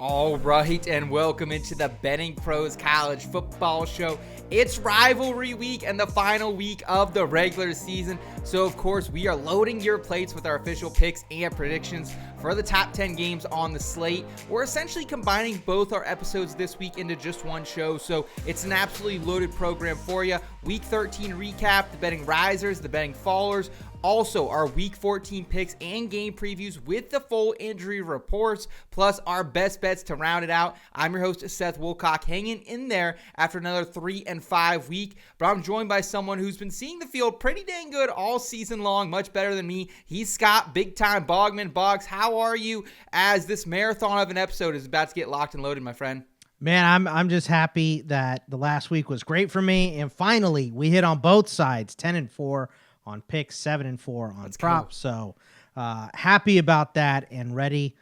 All right, and welcome into the BettingPros College Football Show. It's rivalry week and the final week of the regular season. So, of course, we are loading your plates with our official picks and predictions for the top 10 games on the slate. We're essentially combining both our episodes this week into just one show, so it's an absolutely loaded program for you. Week 13 recap, the betting risers, the betting fallers, also our week 14 picks and game previews with the full injury reports, plus our best bets to round it out. I'm your host, Seth Woolcock, hanging in there after another 3-5 week, but I'm joined by someone who's been seeing the field pretty dang good all season long, much better than me. He's Scott, big time Bogman. Boggs, how are you as this marathon of an episode is about to get locked and loaded, my friend? Man, I'm just happy that the last week was great for me, and finally we hit on both sides, 10-4 on picks, 7-4 on props. So happy about that, and ready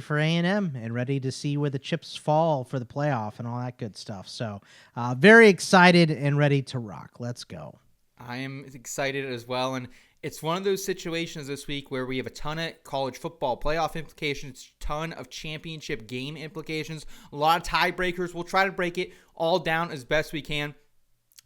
for A&M, and ready to see where the chips fall for the playoff and all that good stuff. So very excited and ready to rock. Let's go. I am excited as well, and it's one of those situations this week where we have a ton of college football playoff implications, ton of championship game implications, a lot of tiebreakers. We'll try to break it all down as best we can.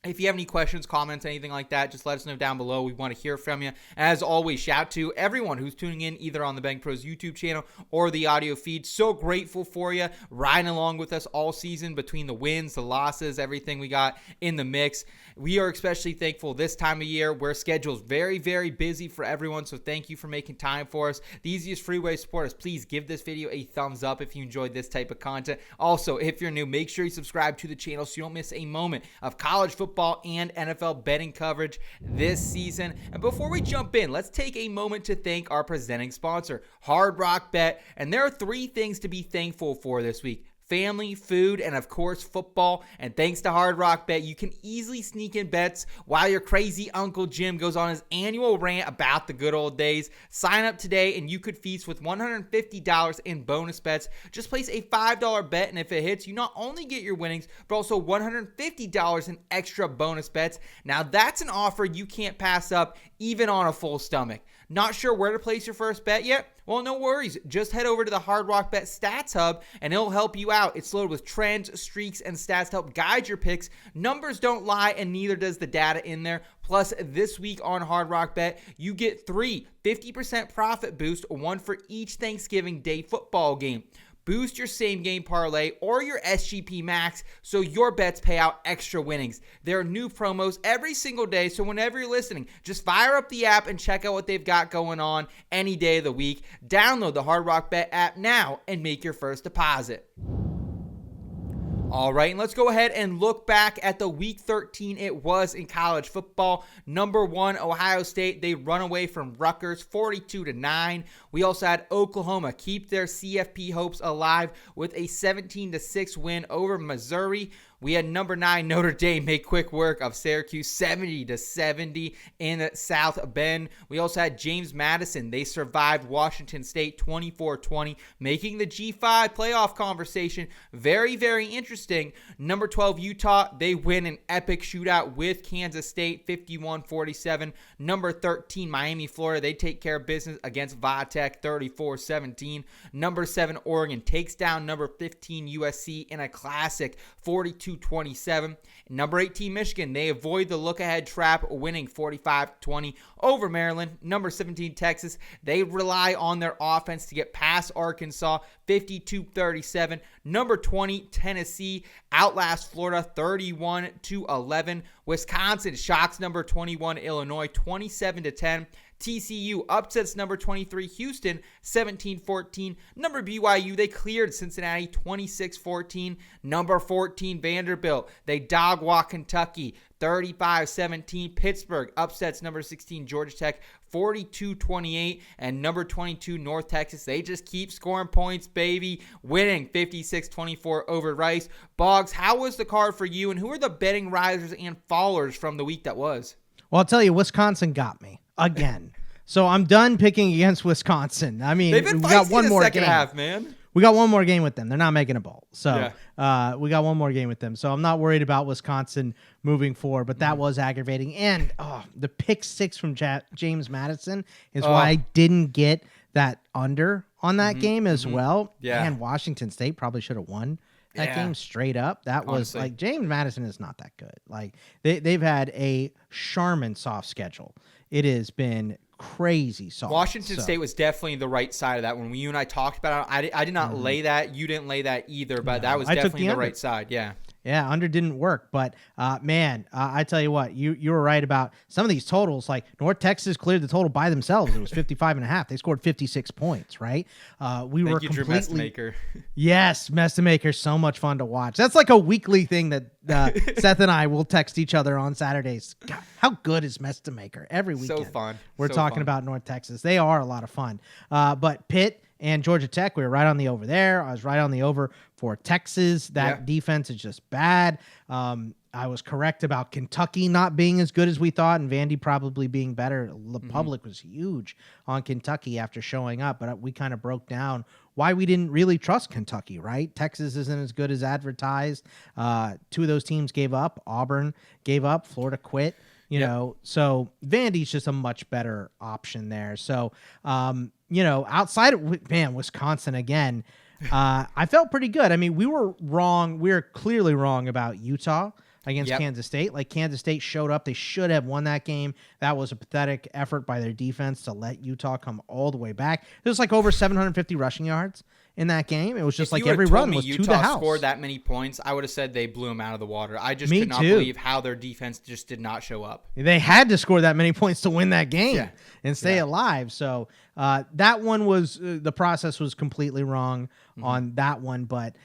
If you have any questions, comments, anything like that, just let us know down below. We want to hear from you. As always, shout out to everyone who's tuning in either on the BettingPros YouTube channel or the audio feed. So grateful for you riding along with us all season between the wins, the losses, everything we got in the mix. We are especially thankful this time of year where schedule's very, very busy for everyone. So thank you for making time for us. The easiest free way to support us, please give this video a thumbs up if you enjoyed this type of content. Also, if you're new, make sure you subscribe to the channel so you don't miss a moment of college football and NFL betting coverage this season. And before we jump in, let's take a moment to thank our presenting sponsor, Hard Rock Bet. And there are 3 things to be thankful for this week: family, food, and of course football. And thanks to Hard Rock Bet, you can easily sneak in bets while your crazy Uncle Jim goes on his annual rant about the good old days. Sign up today and you could feast with $150 in bonus bets. Just place a $5 bet, and if it hits, you not only get your winnings, but also $150 in extra bonus bets. Now that's an offer you can't pass up even on a full stomach. Not sure where to place your first bet yet? Well, no worries. Just head over to the Hard Rock Bet Stats Hub and it'll help you out. It's loaded with trends, streaks, and stats to help guide your picks. Numbers don't lie, and neither does the data in there. Plus, this week on Hard Rock Bet, you get 3 50% profit boosts, one for each Thanksgiving Day football game. Boost your same game parlay or your SGP max so your bets pay out extra winnings. There are new promos every single day, so whenever you're listening, just fire up the app and check out what they've got going on any day of the week. Download the Hard Rock Bet app now and make your first deposit. All right, and let's go ahead and look back at the Week 13 it was in college football. Number 1, Ohio State, they run away from Rutgers 42-9. We also had Oklahoma keep their CFP hopes alive with a 17-6 win over Missouri. We had number 9 Notre Dame make quick work of Syracuse 70-70 in South Bend. We also had James Madison. They survived Washington State 24-20, making the G5 playoff conversation very, very interesting. Number 12 Utah, they win an epic shootout with Kansas State 51-47. Number 13 Miami, Florida, they take care of business against Vitek 34-17. Number 7 Oregon takes down number 15 USC in a classic 42-27. Number 18 Michigan, they avoid the look-ahead trap, winning 45-20 over Maryland. Number 17 Texas, they rely on their offense to get past Arkansas 52-37. Number 20 Tennessee outlasts Florida 31-11. Wisconsin shocks number 21 Illinois 27-10. TCU upsets number 23 Houston 17-14. Number BYU, they cleared Cincinnati 26-14. Number 14 Vanderbilt, they dog walk Kentucky 35-17. Pittsburgh upsets number 16 Georgia Tech 42-28. And number 22 North Texas, they just keep scoring points, baby, winning 56-24 over Rice. Boggs, how was the card for you, and who are the betting risers and fallers from the week that was? Well, I'll tell you, Wisconsin got me again. So I'm done picking against Wisconsin. I mean, they've been we got one more second game. half, man. We got one more game with them. They're not making a bowl. So we got one more game with them. So I'm not worried about Wisconsin moving forward, but that was aggravating. And the pick six from James Madison is why I didn't get that under on that game as well. Yeah. And Washington State probably should have won that game straight up. That was like, James Madison is not that good. Like they've had a Charmin soft schedule. It has been crazy soft. Washington State was definitely the right side of that. When you and I talked about it, I did not lay that. You didn't lay that either, but that was definitely the right side. Yeah. Yeah, under didn't work, but man, I tell you what, you were right about some of these totals. Like North Texas cleared the total by themselves. It was 55.5. They scored 56 points, right? We were Drew Messmaker. Yes, Messmaker, so much fun to watch. That's like a weekly thing that Seth and I will text each other on Saturdays. God, how good is Messmaker every weekend? So fun. We're talking about North Texas. They are a lot of fun. But Pitt and Georgia Tech, we were right on the over there. I was right on the over for Texas. That defense is just bad. I was correct about Kentucky not being as good as we thought, and Vandy probably being better. The public was huge on Kentucky after showing up, but we kind of broke down why we didn't really trust Kentucky, right? Texas isn't as good as advertised. Two of those teams gave up. Auburn gave up. Florida quit. You know, so Vandy's just a much better option there. So, outside of, Wisconsin again, I felt pretty good. I mean, we were wrong. We were clearly wrong about Utah against Kansas State. Like, Kansas State showed up. They should have won that game. That was a pathetic effort by their defense to let Utah come all the way back. It was like over 750 rushing yards in that game. It was just like every run was to the house. Utah scored that many points, I would have said they blew them out of the water. I just could not believe how their defense just did not show up. They had to score that many points to win that game and stay alive. So that one was the process was completely wrong on that one. But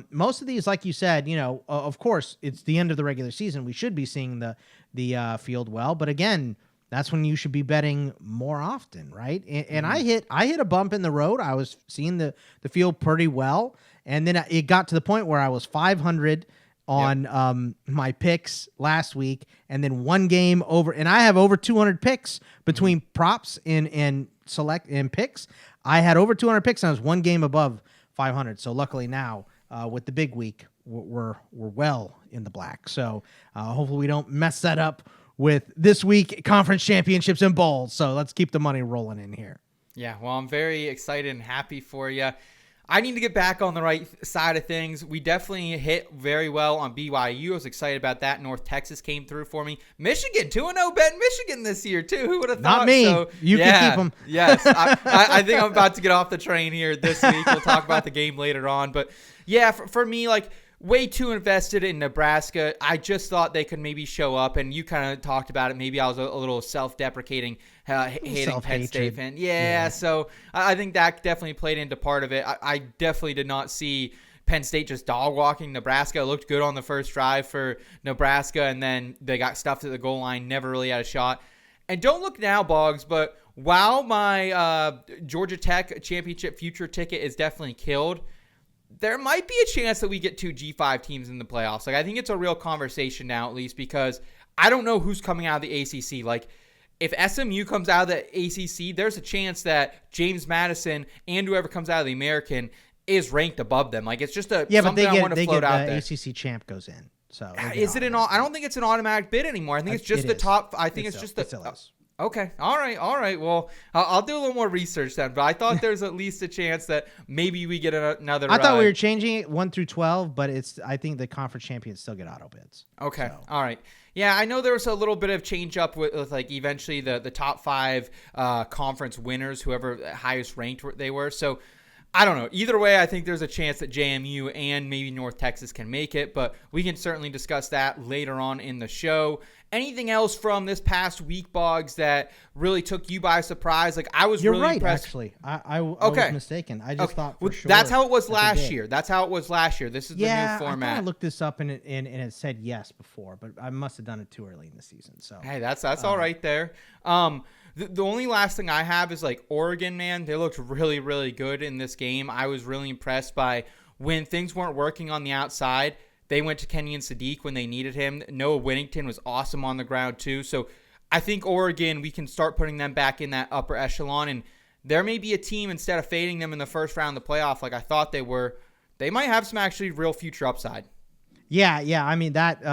most of these, like you said, of course, it's the end of the regular season. We should be seeing the field well. But again, that's when you should be betting more often, right? And I hit a bump in the road. I was seeing the field pretty well, and then it got to the point where I was 500 on my picks last week, and then one game over. And I have over 200 picks between props and select and picks. I had over 200 picks, and I was one game above 500. So luckily now, with the big week, we're well in the black. So hopefully we don't mess that up with this week conference championships and bowls. So let's keep the money rolling in here. Yeah, well, I'm very excited and happy for you. I need to get back on the right side of things. We definitely hit very well on BYU. I was excited about that. North Texas came through for me. Michigan, 2-0 bet Michigan this year, too. Who would have thought? Not me. So, you can keep them. Yes. I think I'm about to get off the train here this week. We'll talk about the game later on. But, yeah, for me, like, way too invested in Nebraska. I just thought they could maybe show up, and you kind of talked about it. Maybe I was a little self-deprecating, hating Penn State fan. Yeah, so I think that definitely played into part of it. I definitely did not see Penn State just dog-walking Nebraska. It looked good on the first drive for Nebraska, and then they got stuffed at the goal line, never really had a shot. And don't look now, Boggs, but while my Georgia Tech championship future ticket is definitely killed, there might be a chance that we get two G5 teams in the playoffs. Like, I think it's a real conversation now, at least, because I don't know who's coming out of the ACC. Like, if SMU comes out of the ACC, there's a chance that James Madison and whoever comes out of the American is ranked above them. Like, it's just something I want to float out there. ACC champ goes in. So is it I don't think it's an automatic bid anymore. I think it's just the top. I think it's just the. Okay. All right. Well, I'll do a little more research then. But I thought there's at least a chance that maybe we get another. I thought we were changing it 1 through 12, but I think the conference champions still get auto bids. Okay. So. All right. Yeah, I know there was a little bit of change up with like eventually the top 5 conference winners, whoever highest ranked they were. So I don't know. Either way, I think there's a chance that JMU and maybe North Texas can make it, but we can certainly discuss that later on in the show. Anything else from this past week, Boggs, that really took you by surprise? Like, I was You're really right, impressed. Actually. I was mistaken. I just thought for sure. That's how it was last year. That's how it was last year. This is the new format. I looked this up and it said yes before, but I must have done it too early in the season. So hey, that's all right there. The only last thing I have is like Oregon, man. They looked really, really good in this game. I was really impressed by when things weren't working on the outside. They went to Kenyon Sadiq when they needed him. Noah Whittington was awesome on the ground too. So I think Oregon, we can start putting them back in that upper echelon. And there may be a team, instead of fading them in the first round of the playoff like I thought they were, they might have some actually real future upside. Yeah. I mean, that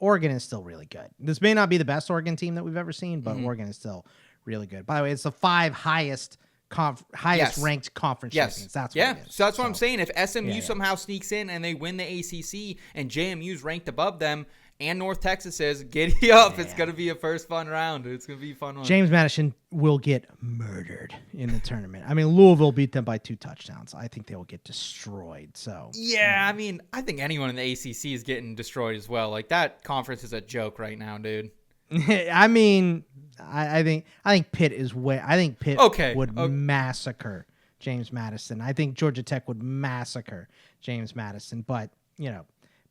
Oregon is still really good. This may not be the best Oregon team that we've ever seen, but Oregon is still really good. By the way, it's the 5 highest highest ranked conference champions. That's what it is. So that's what I'm saying. If SMU somehow sneaks in and they win the ACC and JMU's ranked above them, and North Texas is, giddy up. Yeah. It's going to be a first fun round. It's going to be a fun one. James Madison will get murdered in the tournament. I mean, Louisville beat them by 2 touchdowns. I think they will get destroyed. So yeah, I mean, I think anyone in the ACC is getting destroyed as well. Like, that conference is a joke right now, dude. I mean, I think Pitt is way. I think Pitt would massacre James Madison. I think Georgia Tech would massacre James Madison. But,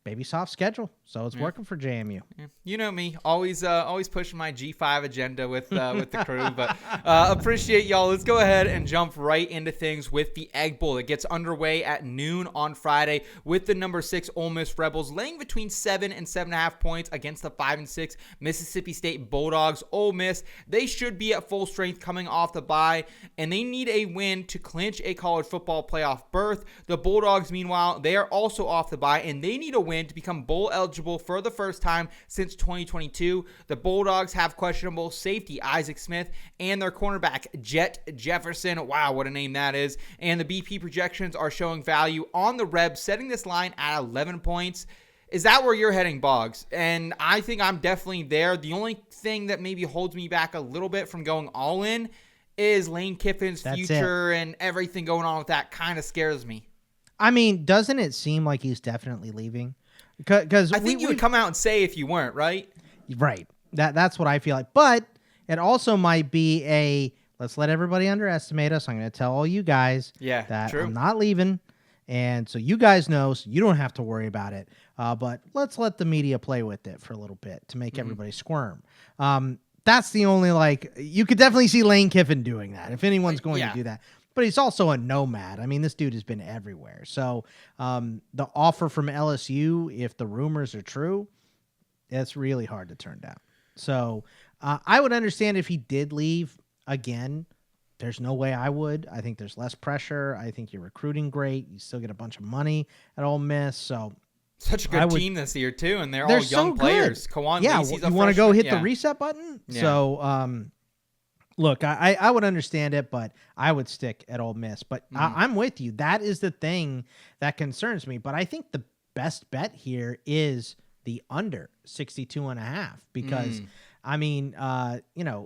baby soft schedule, so it's working for JMU. Yeah. You know me, always pushing my G5 agenda with the crew, but appreciate y'all. Let's go ahead and jump right into things with the Egg Bowl. It gets underway at noon on Friday with the number 6 Ole Miss Rebels laying between 7 and 7.5 points against the 5 and 6 Mississippi State Bulldogs. Ole Miss, they should be at full strength coming off the bye, and they need a win to clinch a college football playoff berth. The Bulldogs, meanwhile, they are also off the bye, and they need a win to become bowl eligible for the first time since 2022. The Bulldogs have questionable safety Isaac Smith and their cornerback Jet Jefferson. Wow, what a name that is. And the BP projections are showing value on the Rebs, setting this line at 11 points. Is that where you're heading, Boggs? And I think I'm definitely there. The only thing that maybe holds me back a little bit from going all in is Lane Kiffin's future and everything going on with that kind of scares me. I mean, doesn't it seem like he's definitely leaving? Because I think you would come out and say if you weren't, right? Right. That's what I feel like. But it also might be let's let everybody underestimate us. I'm going to tell all you guys that I'm not leaving. And so you guys know, so you don't have to worry about it. But let's let the media play with it for a little bit to make everybody squirm. That's the only, you could definitely see Lane Kiffin doing that if anyone's going to do that. But he's also a nomad. I mean, this dude has been everywhere. So the offer from LSU, if the rumors are true, it's really hard to turn down. So I would understand if he did leave. Again, there's no way I would. I think there's less pressure. I think you're recruiting great. You still get a bunch of money at Ole Miss. So such a good team this year, too, and they're all young players. Kawan Lacey's you want to go hit the reset button? Yeah. So look, I would understand it, but I would stick at Ole Miss. But I'm with you. That is the thing that concerns me. But I think the best bet here is the under 62.5 because, I mean,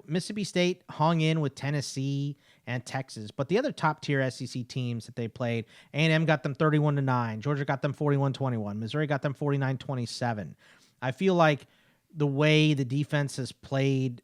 Mississippi State hung in with Tennessee and Texas. But the other top-tier SEC teams that they played, A&M got them 31-9. Georgia got them 41-21. Missouri got them 49-27. I feel like the way the defense has played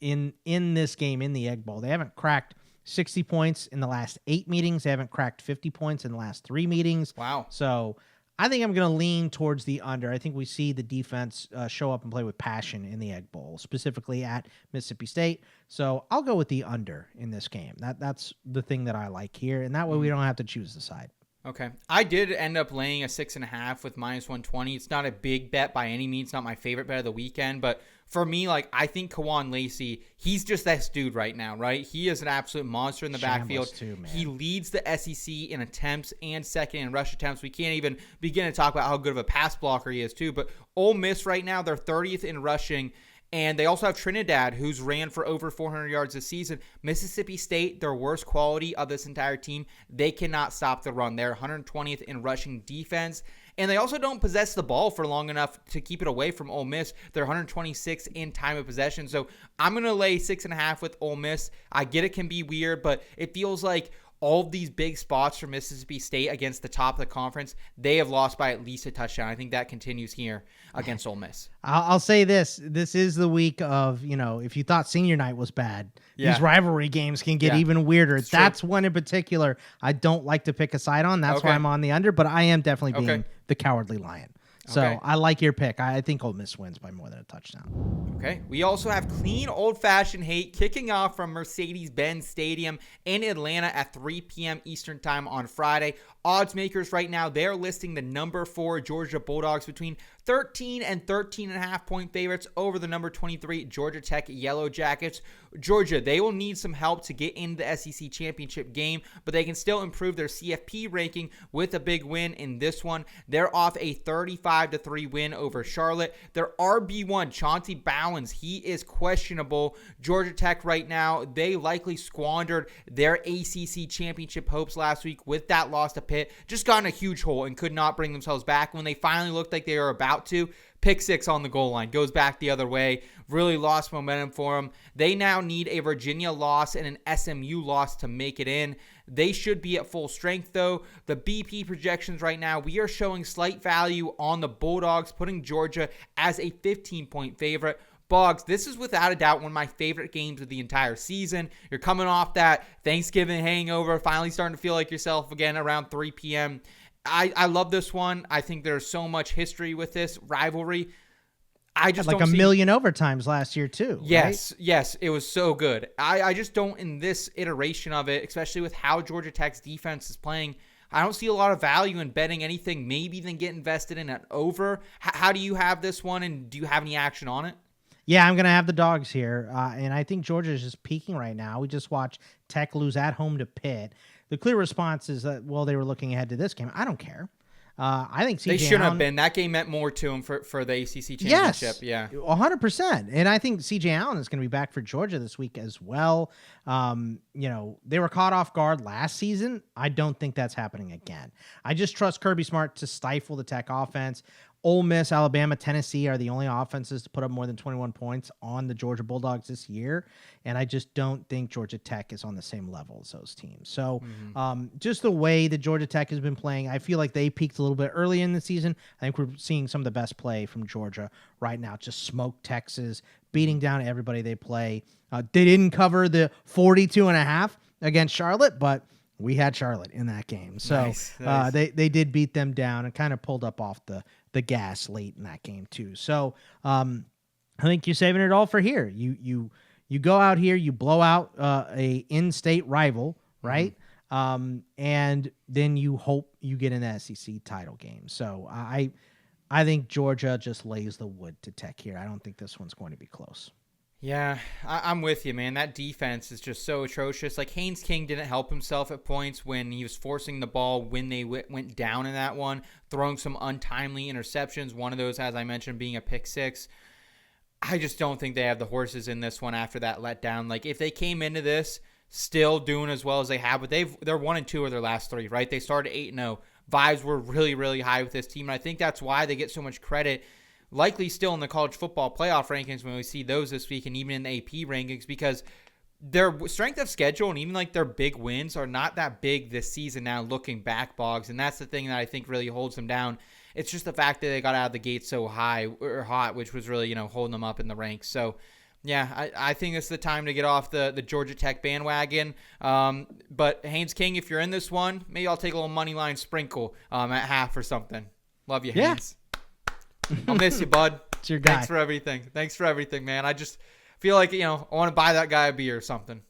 in this game, in the Egg Bowl, they haven't cracked 60 points in the last 8 meetings. They haven't cracked 50 points in the last 3 meetings. Wow. So I think I'm going to lean towards the under. I think we see the defense show up and play with passion in the Egg Bowl, specifically at Mississippi State. So I'll go with the under in this game. That's the thing that I like here, and that way we don't have to choose the side. Okay. I did end up laying a 6.5 with -120. It's not a big bet by any means. Not my favorite bet of the weekend, but for me, I think Kawan Lacey, he's just this dude right now, right? He is an absolute monster in the backfield. He leads the SEC in attempts and second in rush attempts. We can't even begin to talk about how good of a pass blocker he is, too. But Ole Miss right now, they're 30th in rushing. And they also have Trinidad, who's ran for over 400 yards this season. Mississippi State, their worst quality of this entire team, they cannot stop the run. They're 120th in rushing defense. And they also don't possess the ball for long enough to keep it away from Ole Miss. They're 126th in time of possession. So I'm going to lay 6.5 with Ole Miss. I get it can be weird, but it feels like all of these big spots for Mississippi State against the top of the conference, they have lost by at least a touchdown. I think that continues here against Ole Miss. I'll say this. This is the week of, if you thought senior night was bad, these rivalry games can get even weirder. That's one in particular I don't like to pick a side on. That's why I'm on the under, but I am definitely being the cowardly lion. So I like your pick. I think Ole Miss wins by more than a touchdown. Okay. We also have clean old-fashioned hate kicking off from Mercedes-Benz Stadium in Atlanta at 3 p.m. Eastern time on Friday. Odds makers right now, they're listing the number 4 Georgia Bulldogs between 13 and 13.5 point favorites over the number 23 Georgia Tech Yellow Jackets. Georgia, they will need some help to get into the SEC championship game, but they can still improve their CFP ranking with a big win in this one. They're off a 35 35-3 win over Charlotte. Their RB1, Chauncey Bowens, he is questionable. Georgia Tech right now, they likely squandered their ACC championship hopes last week with that loss to Pitt. Just got in a huge hole and could not bring themselves back. When they finally looked like they were about to, pick six on the goal line, goes back the other way, really lost momentum for them. They now need a Virginia loss and an SMU loss to make it in. They should be at full strength, though. The BP projections right now, we are showing slight value on the Bulldogs, putting Georgia as a 15-point favorite. Boggs, this is without a doubt one of my favorite games of the entire season. You're coming off that Thanksgiving hangover, finally starting to feel like yourself again around 3 p.m., I love this one. I think there's so much history with this rivalry. I just like don't a million overtimes last year too. Yes, right? yes, it was so good. I just don't, in this iteration of it, especially with how Georgia Tech's defense is playing, I don't see a lot of value in betting anything maybe than get invested in an over. How do you have this one, and do you have any action on it? Yeah, I'm going to have the dogs here, and I think Georgia is just peaking right now. We just watched Tech lose at home to Pitt. The clear response is that, well, they were looking ahead to this game. I don't care. I think they shouldn't have been. That game meant more to them for the ACC championship. Yes, yeah, 100%. And I think C.J. Allen is going to be back for Georgia this week as well. They were caught off guard last season. I don't think that's happening again. I just trust Kirby Smart to stifle the Tech offense. Ole Miss, Alabama, Tennessee are the only offenses to put up more than 21 points on the Georgia Bulldogs this year, and I just don't think Georgia Tech is on the same level as those teams. So just the way that Georgia Tech has been playing, I feel like they peaked a little bit early in the season. I think we're seeing some of the best play from Georgia right now. Just smoke Texas, beating down everybody they play. They didn't cover the 42.5 against Charlotte, but we had Charlotte in that game. So nice. They did beat them down and kind of pulled up off the gas late in that game too. So I think you're saving it all for here. You go out here, you blow out a in-state rival, right? And then you hope you get an SEC title game. So I think Georgia just lays the wood to Tech here. I don't think this one's going to be close. Yeah, I'm with you, man. That defense is just so atrocious. Like, Haynes King didn't help himself at points when he was forcing the ball when they went down in that one, throwing some untimely interceptions. One of those, as I mentioned, being a pick six. I just don't think they have the horses in this one after that letdown. Like, if they came into this still doing as well as they have, but they're 1-2 of their last three, right? They started 8-0. Vibes were really, really high with this team, and I think that's why they get so much credit. Likely still in the college football playoff rankings when we see those this week, and even in the AP rankings, because their strength of schedule and even like their big wins are not that big this season now looking back, Boggs. And that's the thing that I think really holds them down. It's just the fact that they got out of the gate so high or hot, which was really, holding them up in the ranks. So yeah, I think it's the time to get off the Georgia Tech bandwagon. But Haynes King, if you're in this one, maybe I'll take a little money line sprinkle at half or something. Love you, Haynes. I'll miss you, bud. It's your guy. Thanks for everything, man. I just feel like, I want to buy that guy a beer or something.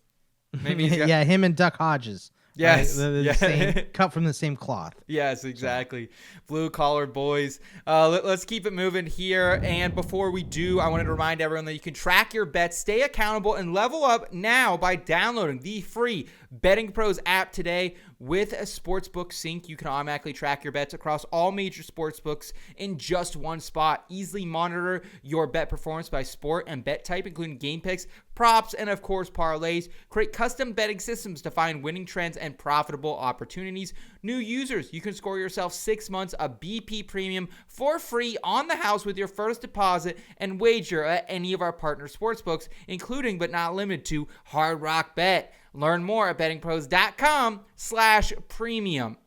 Maybe yeah, him and Duck Hodges. Yes. Right? They're the same, cut from the same cloth. Yes, exactly. Blue-collar boys. Let's keep it moving here. And before we do, I wanted to remind everyone that you can track your bets, stay accountable, and level up now by downloading the free BettingPros app today. With a sportsbook sync, you can automatically track your bets across all major sportsbooks in just one spot. Easily monitor your bet performance by sport and bet type, including game picks, props, and of course parlays. Create custom betting systems to find winning trends and profitable opportunities. New users, you can score yourself 6 months of BP Premium for free on the house with your first deposit and wager at any of our partner sportsbooks, including but not limited to Hard Rock Bet. Learn more at bettingpros.com/premium.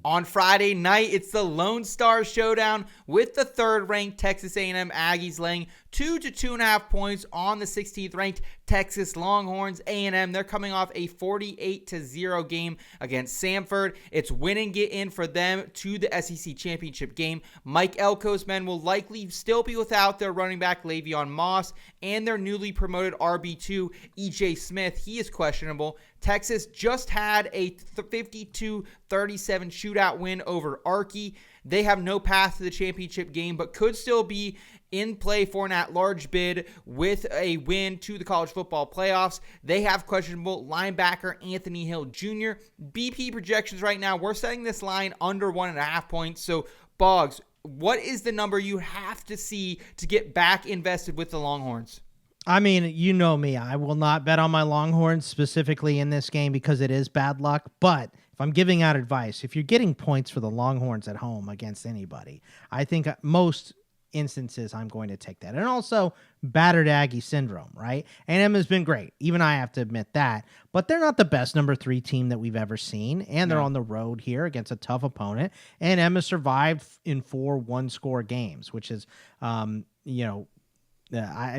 On Friday night, it's the Lone Star Showdown with the third-ranked Texas A&M Aggies laying 2 to 2.5 points on the 16th-ranked Texas Longhorns. A&M, they're coming off a 48-0 game against Samford. It's win and get in for them to the SEC championship game. Mike Elko's men will likely still be without their running back Le'Veon Moss and their newly promoted RB2 E.J. Smith. He is questionable. Texas just had a 52-37 shootout win over Arky. They have no path to the championship game, but could still be in play for an at-large bid with a win to the college football playoffs. They have questionable linebacker Anthony Hill Jr. BP projections right now, we're setting this line under 1.5 points, so Boggs, what is the number you have to see to get back invested with the Longhorns? I mean, you know me. I will not bet on my Longhorns specifically in this game because it is bad luck. But if I'm giving out advice, if you're getting points for the Longhorns at home against anybody, I think most instances I'm going to take that. And also battered Aggie syndrome, right? A&M has been great. Even I have to admit that. But they're not the best number 3 team that we've ever seen. And they're on the road here against a tough opponent. A&M has survived in 4 one-score games, which is, I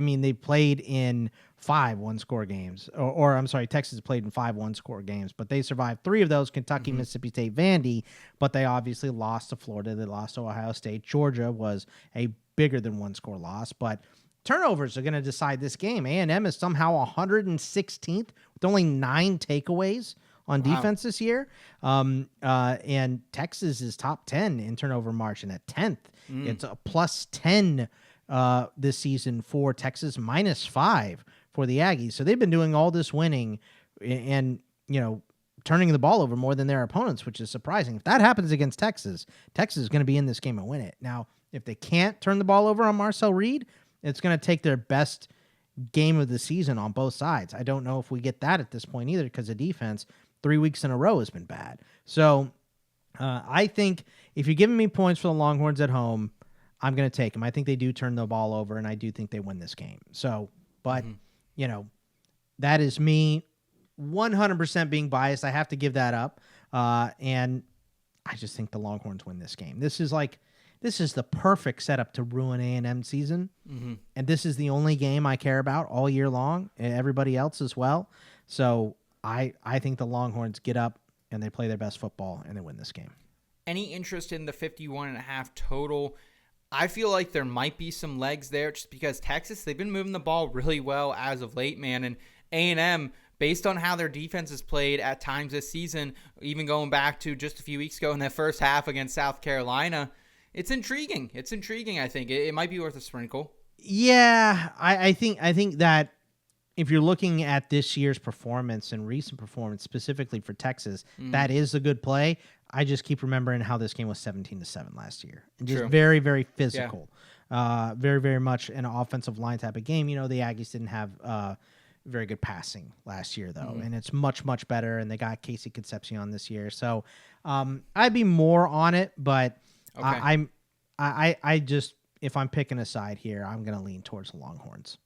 mean, they played in 5 one-score games. Or I'm sorry, Texas played in 5 one-score games, but they survived 3 of those, Kentucky, Mississippi State, Vandy, but they obviously lost to Florida. They lost to Ohio State. Georgia was a bigger than one-score loss, but turnovers are going to decide this game. A&M is somehow 116th with only 9 takeaways on defense this year. And Texas is top 10 in turnover margin at 10th. It's a plus 10 this season for Texas, minus 5 for the Aggies. So they've been doing all this winning and, turning the ball over more than their opponents, which is surprising. If that happens against Texas, Texas is going to be in this game and win it. Now, if they can't turn the ball over on Marcel Reed, it's going to take their best game of the season on both sides. I don't know if we get that at this point either because the defense 3 weeks in a row has been bad. So I think if you're giving me points for the Longhorns at home, I'm going to take them. I think they do turn the ball over, and I do think they win this game. So, but, that is me 100% being biased. I have to give that up. And I just think the Longhorns win this game. This is the perfect setup to ruin A&M season. And this is the only game I care about all year long, and everybody else as well. So I think the Longhorns get up and they play their best football and they win this game. Any interest in the 51.5 total? I feel like there might be some legs there just because Texas, they've been moving the ball really well as of late, man. And A&M, based on how their defense has played at times this season, even going back to just a few weeks ago in that first half against South Carolina, it's intriguing. It's intriguing, I think. It might be worth a sprinkle. Yeah, I think that if you're looking at this year's performance and recent performance specifically for Texas, that is a good play. I just keep remembering how this game was 17-7 last year. And just very, very physical. Yeah. Very, very much an offensive line type of game. The Aggies didn't have very good passing last year, though. And it's much, much better. And they got Casey Concepcion this year. So I'd be more on it, but I just, if I'm picking a side here, I'm going to lean towards the Longhorns.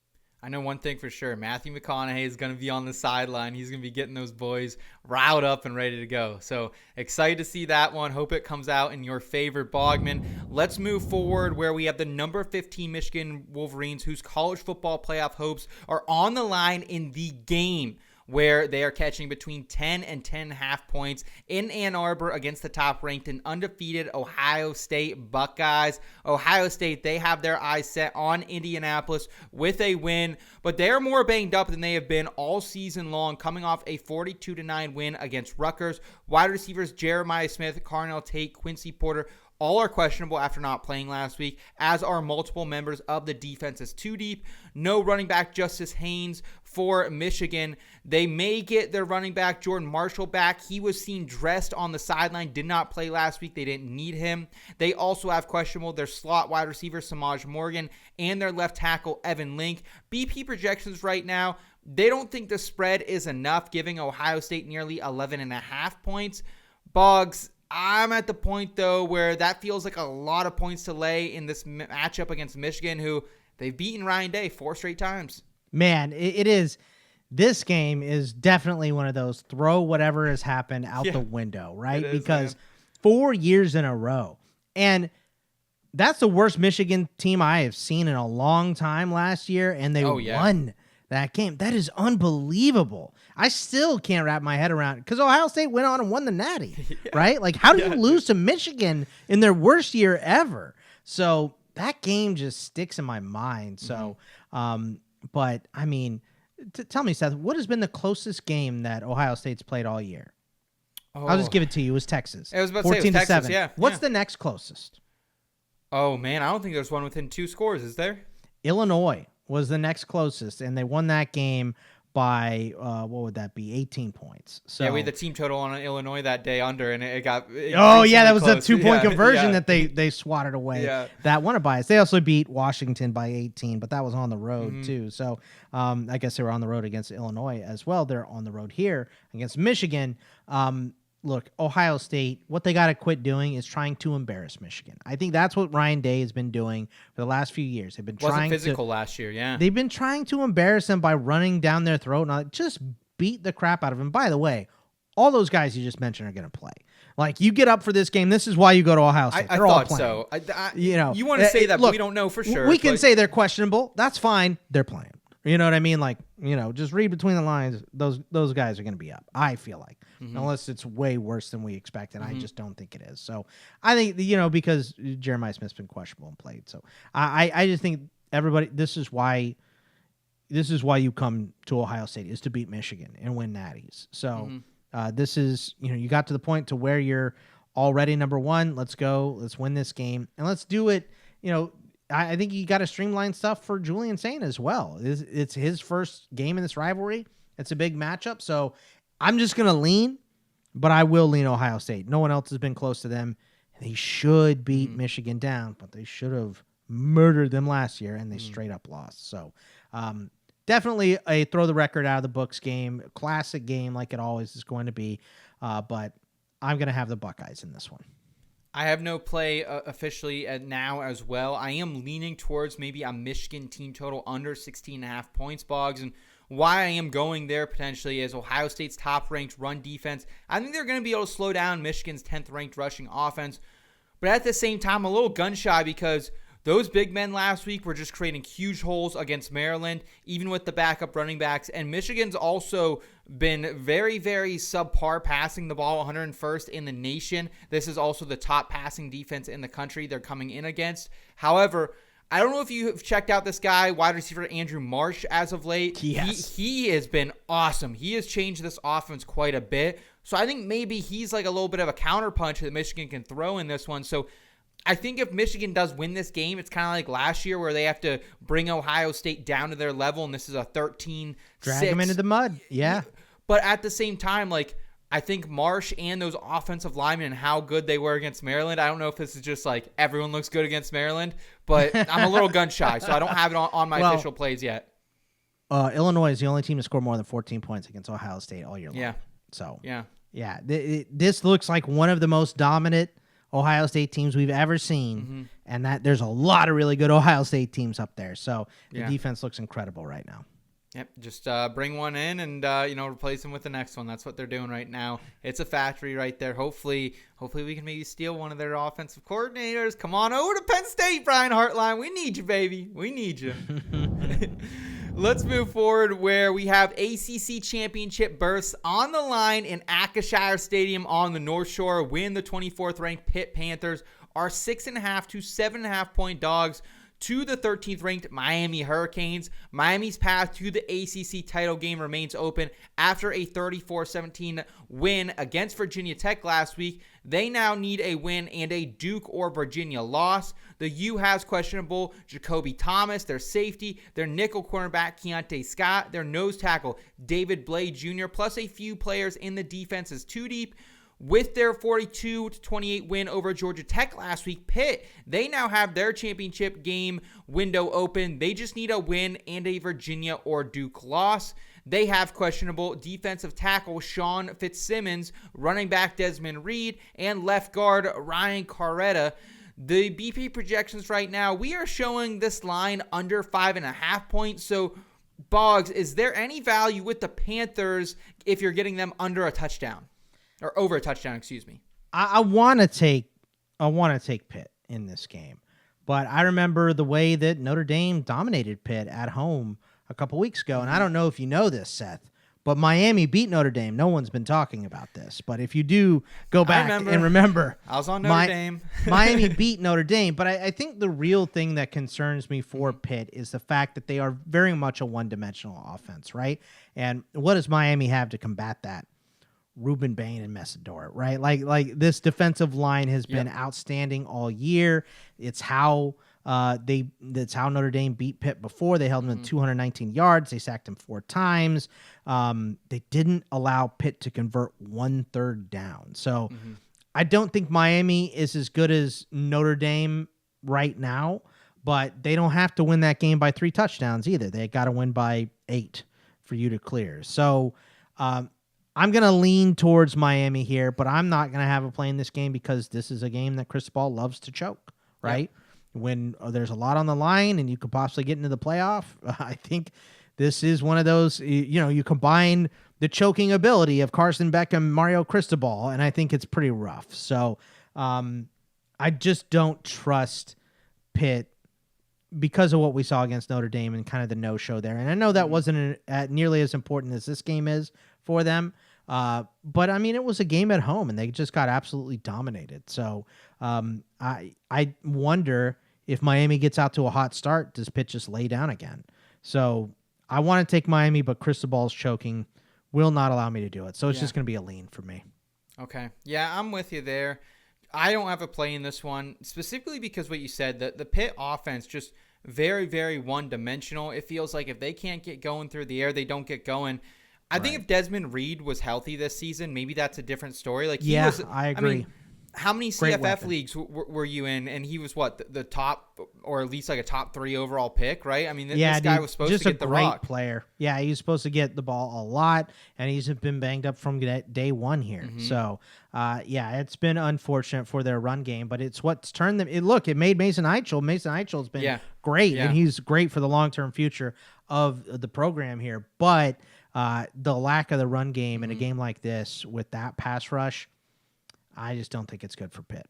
I know one thing for sure. Matthew McConaughey is going to be on the sideline. He's going to be getting those boys riled up and ready to go. So excited to see that one. Hope it comes out in your favor, Bogman. Let's move forward where we have the number 15 Michigan Wolverines, whose college football playoff hopes are on the line in the game, where they are catching between 10 and 10.5 points in Ann Arbor against the top-ranked and undefeated Ohio State Buckeyes. Ohio State, they have their eyes set on Indianapolis with a win, but they are more banged up than they have been all season long, coming off a 42-9 win against Rutgers. Wide receivers Jeremiah Smith, Carnell Tate, Quincy Porter, all are questionable after not playing last week, as are multiple members of the defense as too deep. No running back Justice Haynes for Michigan. They may get their running back Jordan Marshall back. He was seen dressed on the sideline, did not play last week. They didn't need him. They also have questionable their slot wide receiver Samaj Morgan and their left tackle Evan Link. BP projections right now, they don't think the spread is enough, giving Ohio State nearly 11.5 points. Boggs, I'm at the point, though, where that feels like a lot of points to lay in this matchup against Michigan, who they've beaten Ryan Day 4 straight times. Man, it is. This game is definitely one of those throw whatever has happened out the window, right? Because 4 years in a row. And that's the worst Michigan team I have seen in a long time last year, and they won that game. That is unbelievable. I still can't wrap my head around it because Ohio State went on and won the Natty, right? Like, how do you lose to Michigan in their worst year ever? So that game just sticks in my mind. So, but I mean, tell me, Seth, what has been the closest game that Ohio State's played all year? I'll just give it to you. It was Texas. I was about to say it was Texas, 14-7. What's the next closest? Oh, man, I don't think there's one within 2 scores, is there? Illinois was the next closest, and they won that game by what would that be? 18 points. So yeah, we had the team total on Illinois that day under, and it got. Oh yeah, that was close. a 2-point Yeah, conversion yeah. that they swatted away. Yeah. That one of bias. They also beat Washington by 18, but that was on the road Mm-hmm. too. So I guess they were on the road against Illinois as well. They're on the road here against Michigan. Look, Ohio State, what they got to quit doing is trying to embarrass Michigan. I think that's what Ryan Day has been doing for the last few years. They've been trying physical last year, yeah. They've been trying to embarrass them by running down their throat and just beat the crap out of them. By the way, all those guys you just mentioned are going to play. Like, you get up for this game. This is why you go to Ohio State. I They're all thought playing. so. You want to say that, look, but we don't know for sure. We can say they're questionable. That's fine. They're playing. You know what I mean? Like, just read between the lines. Those guys are going to be up, I feel like. Unless it's way worse than we expected. I just don't think it is. So I think, because Jeremiah Smith's been questionable and played. So I just think everybody, this is why you come to Ohio State, is to beat Michigan and win natties. So this is, you got to the point to where you're already number one. Let's go. Let's win this game. And let's do it. I think you got to streamline stuff for Julian Saint as well. It's his first game in this rivalry. It's a big matchup. So I'm just going to lean, but I will lean Ohio State. No one else has been close to them. They should beat Michigan down, but they should have murdered them last year, and they straight up lost. So definitely a throw the record out of the books game, classic game like it always is going to be, but I'm going to have the Buckeyes in this one. I have no play officially now as well. I am leaning towards maybe a Michigan team total under 16.5 points, Boggs. And why I am going there potentially is Ohio State's top-ranked run defense. I think they're going to be able to slow down Michigan's 10th-ranked rushing offense. But at the same time, a little gun-shy because those big men last week were just creating huge holes against Maryland, even with the backup running backs. And Michigan's also been very, very subpar passing the ball, 101st in the nation. This is also the top passing defense in the country they're coming in against. However, I don't know if you have checked out this guy, wide receiver Andrew Marsh, as of late. Yes. He has been awesome. He has changed this offense quite a bit. So I think maybe he's like a little bit of a counterpunch that Michigan can throw in this one. So I think if Michigan does win this game, it's kind of like last year where they have to bring Ohio State down to their level, and this is a 13-6. Drag them into the mud. Yeah. But at the same time, like, I think Marsh and those offensive linemen and how good they were against Maryland, I don't know if this is just like everyone looks good against Maryland, but I'm a little gun shy, so I don't have it on my official plays yet. Illinois is the only team to score more than 14 points against Ohio State all year long. Yeah. So, yeah. This looks like one of the most dominant Ohio State teams we've ever seen, and that there's a lot of really good Ohio State teams up there. So the defense looks incredible right now. Yep, just bring one in and replace them with the next one. That's what they're doing right now. It's a factory right there. Hopefully we can maybe steal one of their offensive coordinators. Come on over to Penn State, Brian Hartline. We need you, baby. We need you. Let's move forward where we have ACC championship berths on the line in Ackshire Stadium on the North Shore. Win the 24th ranked Pitt Panthers are 6.5 to 7.5 point dogs to the 13th ranked Miami Hurricanes. Miami's path to the ACC title game remains open after a 34-17 win against Virginia Tech last week. They now need a win and a Duke or Virginia loss. The U has questionable Jacoby Thomas, their safety, their nickel cornerback Keontae Scott, their nose tackle David Blade Jr., plus a few players in the defense is too deep. With their 42-28 win over Georgia Tech last week, Pitt, they now have their championship game window open. They just need a win and a Virginia or Duke loss. They have questionable defensive tackle Sean Fitzsimmons, running back Desmond Reed, and left guard Ryan Carretta. The BP projections right now, we are showing this line under 5.5 points. So, Boggs, is there any value with the Panthers if you're getting them under a touchdown? Or over a touchdown, excuse me. I want to take Pitt in this game, but I remember the way that Notre Dame dominated Pitt at home a couple weeks ago, and I don't know if you know this, Seth, but Miami beat Notre Dame. No one's been talking about this, but if you do go back and remember, I was on Notre Dame. Miami beat Notre Dame, but I think the real thing that concerns me for Pitt is the fact that they are very much a one-dimensional offense, right? And what does Miami have to combat that? Ruben Bain and Messidor, right? Like this defensive line has been outstanding all year. It's how That's how Notre Dame beat Pitt before. They held him to 219 yards. They sacked him 4 times. They didn't allow Pitt to convert 1 third down. So I don't think Miami is as good as Notre Dame right now, but they don't have to win that game by 3 touchdowns either. They got to win by 8 for you to clear. So I'm going to lean towards Miami here, but I'm not going to have a play in this game because this is a game that Cristobal loves to choke, right? Yep. When there's a lot on the line and you could possibly get into the playoff, I think this is one of those, you combine the choking ability of Carson Beck and Mario Cristobal, and I think it's pretty rough. So I just don't trust Pitt because of what we saw against Notre Dame and kind of the no-show there. And I know that wasn't nearly as important as this game is for them. But I mean, it was a game at home and they just got absolutely dominated. So I wonder if Miami gets out to a hot start, does Pitt just lay down again? So I want to take Miami, but Cristobal's choking will not allow me to do it. So it's just going to be a lean for me. Okay. Yeah, I'm with you there. I don't have a play in this one, specifically because what you said, the Pitt offense just very, very one-dimensional. It feels like if they can't get going through the air, they don't get going. I think if Desmond Reed was healthy this season, maybe that's a different story. Like I agree. I mean, how many CFF leagues were you in? And he was the top, or at least like a top 3 overall pick, right? I mean, this guy was supposed to get the rock. Just a great player. Yeah, he's supposed to get the ball a lot, and he's been banged up from day one here. So, it's been unfortunate for their run game, but it's what's turned them. It made Mason Eichel. Mason Eichel's been great, and he's great for the long-term future of the program here. But the lack of the run game in a game like this with that pass rush, I just don't think it's good for Pitt.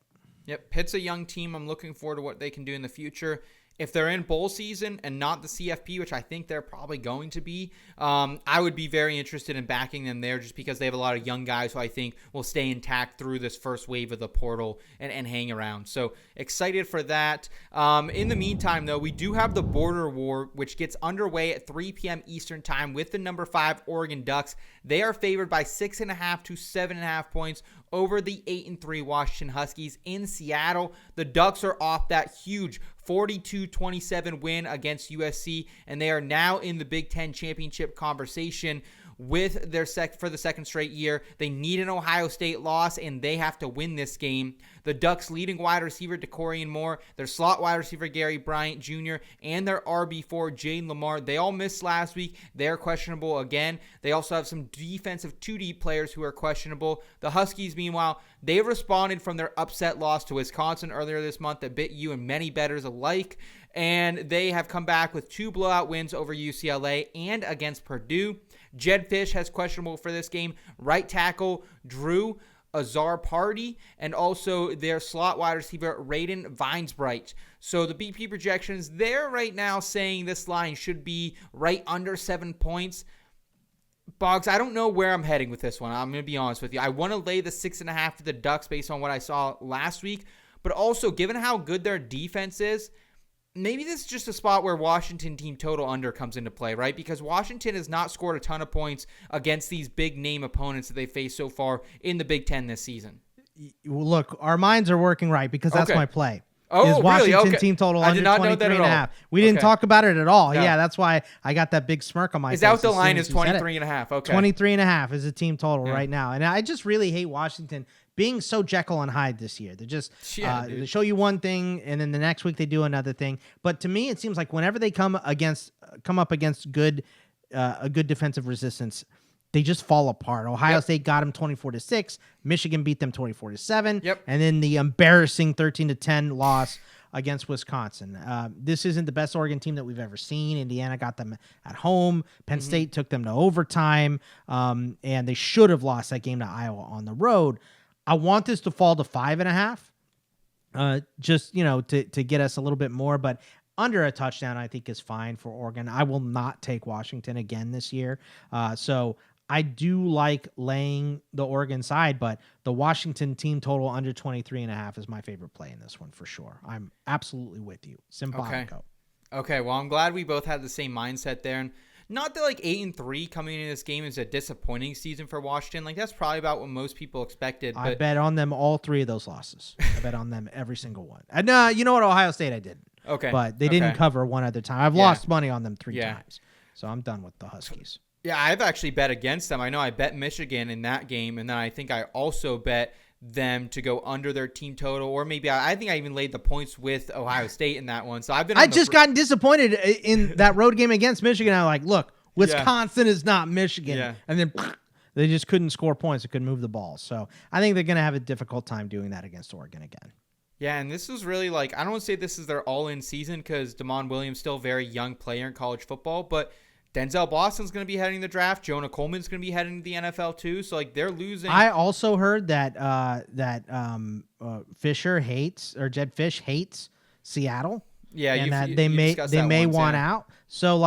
Yep, Pitt's a young team. I'm looking forward to what they can do in the future. If they're in bowl season and not the CFP, which I think they're probably going to be, I would be very interested in backing them there just because they have a lot of young guys who I think will stay intact through this first wave of the portal and hang around. So excited for that. In the meantime, though, we do have the border war, which gets underway at 3 p.m. Eastern time with the number 5 Oregon Ducks. They are favored by 6.5 to 7.5 points over the 8-3 Washington Huskies in Seattle. The Ducks are off that huge 42-27 win against USC, and they are now in the Big Ten championship conversation with their for the second straight year. They need an Ohio State loss, and they have to win this game. The Ducks' leading wide receiver, DeCorian Moore, their slot wide receiver, Gary Bryant Jr., and their RB4, Jaden Lamar, they all missed last week. They are questionable again. They also have some defensive 2D players who are questionable. The Huskies, meanwhile, they responded from their upset loss to Wisconsin earlier this month that bit you and many bettors alike. And they have come back with 2 blowout wins over UCLA and against Purdue. Jed Fish has questionable for this game. Right tackle Drew Azar-Party, and also their slot wide receiver, Raiden Vinesbright. So the BP projections, they're right now saying this line should be right under 7 points. Boggs, I don't know where I'm heading with this one. I'm going to be honest with you. I want to lay the 6.5 for the Ducks based on what I saw last week, but also given how good their defense is, maybe this is just a spot where Washington team total under comes into play, right? Because Washington has not scored a ton of points against these big name opponents that they faced so far in the Big Ten this season. Look, our minds are working right because that's my play. Oh, is Washington really? Okay. team total under 23.5. We didn't talk about it at all. No. Yeah, that's why I got that big smirk on my face. Is that what the line is, 23.5? Okay. 23.5 is the team total right now. And I just really hate Washington being so Jekyll and Hyde this year. They're just they show you one thing and then the next week they do another thing. But to me, it seems like whenever they come up against a good defensive resistance, they just fall apart. Ohio State got them 24-6. Michigan beat them 24-7. Yep. And then the embarrassing 13-10 loss against Wisconsin. This isn't the best Oregon team that we've ever seen. Indiana got them at home. Penn State took them to overtime. And they should have lost that game to Iowa on the road. I want this to fall to 5.5. Just, to get us a little bit more. But under a touchdown, I think, is fine for Oregon. I will not take Washington again this year. So I do like laying the Oregon side, but the Washington team total under 23.5 is my favorite play in this one for sure. I'm absolutely with you. Simpatico. Okay. Well, I'm glad we both had the same mindset there. And not that 8-3 coming into this game is a disappointing season for Washington. That's probably about what most people expected. But I bet on them all 3 of those losses. I bet on them every single one. And you know what? Ohio State I did. Okay. But they didn't cover one other time. I've lost money on them 3 times. So I'm done with the Huskies. Yeah, I've actually bet against them. I know I bet Michigan in that game, and then I think I also bet them to go under their team total, or maybe I think I even laid the points with Ohio State in that one. So I've been. I just gotten disappointed in that road game against Michigan. I'm like, look, Wisconsin is not Michigan, and then they just couldn't score points. They couldn't move the ball. So I think they're going to have a difficult time doing that against Oregon again. Yeah, and this is really I don't want to say this is their all-in season because Damon Williams still a very young player in college football, but Denzel Boston's going to be heading the draft. Jonah Coleman's going to be heading to the NFL too. So they're losing. I also heard that Fisher hates, or Jed Fish hates Seattle. Yeah, and that they may want out. So